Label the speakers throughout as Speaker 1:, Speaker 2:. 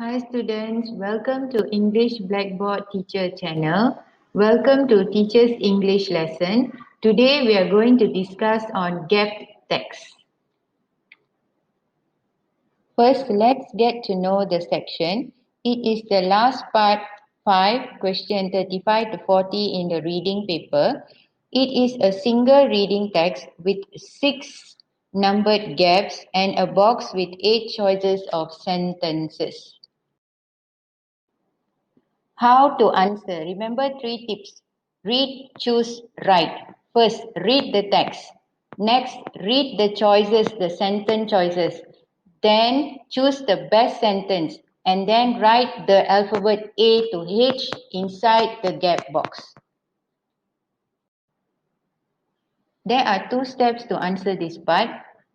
Speaker 1: Hi students, welcome to English Blackboard Teacher channel. Welcome to Teacher's English lesson. Today we are going to discuss on gapped text. First, let's get to know the section. It is the last part 5, question 35 to 40 in the reading paper. It is a single reading text with 6 numbered gaps and a box with 8 choices of sentences. How to answer? Remember 3 tips. Read, choose, write. First, read the text. Next, read the choices, the sentence choices. Then, choose the best sentence. And then write the alphabet A to H inside the gap box. There are 2 steps to answer this part.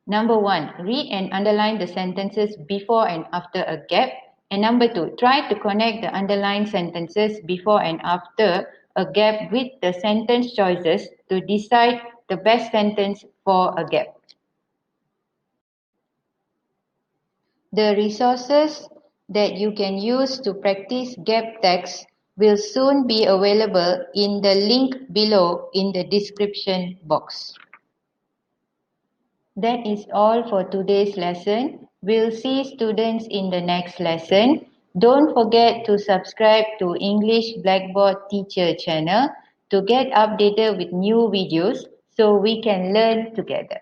Speaker 1: Number 1, read and underline the sentences before and after a gap. And number 2, try to connect the underlined sentences before and after a gap with the sentence choices to decide the best sentence for a gap. The resources that you can use to practice gap text will soon be available in the link below in the description box. That is all for today's lesson. We'll see students in the next lesson. Don't forget to subscribe to English Blackboard Teacher channel to get updated with new videos so we can learn together.